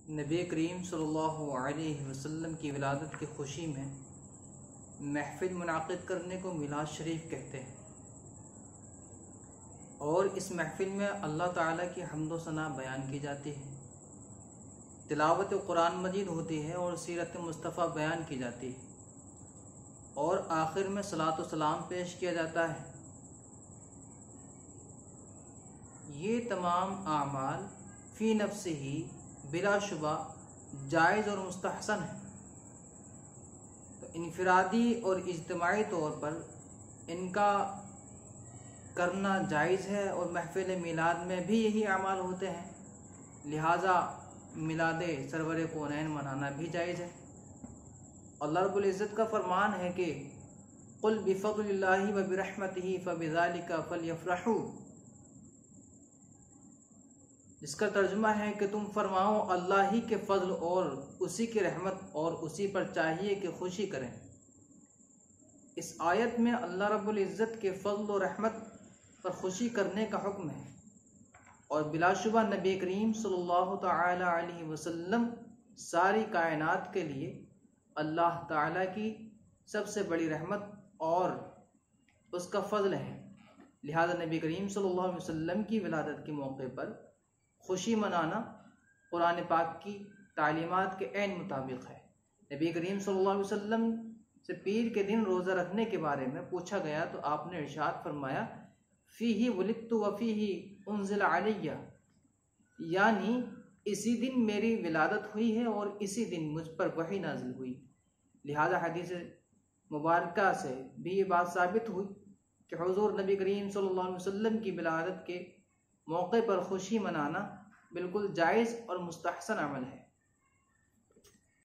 नबी करीम सल्लल्लाहु अलैहि वसल्लम की विलादत की खुशी में महफिल मुनाक़िद करने को मिलाद शरीफ कहते हैं। और इस महफिल में अल्लाह ताला की हम्द सना बयान की जाती है, तिलावत कुरान मजीद होती है और सीरत मुस्तफ़ा बयान की जाती है और आखिर में सलात व सलाम पेश किया जाता है। ये तमाम आमाल फ़ी नफ्सिही बिलाशुबा जायज़ और मुस्तहसन है। तो इनफरादी और इज्तिमाई तौर पर इनका करना जायज़ है और महफिल मिलाद में भी यही आमाल होते हैं, लिहाजा मिलाद सरवर कौनैन मनाना भी जायज़ है। अल्लाह रब्बुल इज़्ज़त का फरमान है कि कुल बिफ़ज़्लिल्लाहि व बिरहमतिही फ़बिज़ालिका फ़लयफ़रहू, जिसका तर्जुमा है कि तुम फरमाओ अल्लाह ही के फ़ज़ल और उसी की रहमत और उसी पर चाहिए कि खुशी करें। इस आयत में अल्लाह रब्बुल इज़्ज़त के फ़ज़ल और रहमत पर खुशी करने का हुक्म है और बिलाशुबा नबी करीम सल्लल्लाहु तआला अलैहि वसल्लम सारी कायनात के लिए अल्लाह ताला की सबसे बड़ी रहमत और उसका फ़ज़ल है। लिहाजा नबी करीम सल्लल्लाहु अलैहि वसल्लम की विलादत के मौके पर खुशी मनाना कुरान पाक की तालीमात के ऐन मुताबिक है। नबी करीम सल्लल्लाहु अलैहि वसल्लम से पीर के दिन रोज़ा रखने के बारे में पूछा गया तो आपने इरशाद फरमाया फ़ीही वुलिदतु व फ़ीही उन्ज़िला अलैया, यानी इसी दिन मेरी विलादत हुई है और इसी दिन मुझ पर वही नाज़िल हुई। लिहाजा हदीस मुबारका से भी ये बात साबित हुई कि हुज़ूर नबी करीम सल्लल्लाहु अलैहि वसल्लम की विलादत के मौके पर खुशी मनाना बिल्कुल जायज़ और मुस्तहसन अमल है।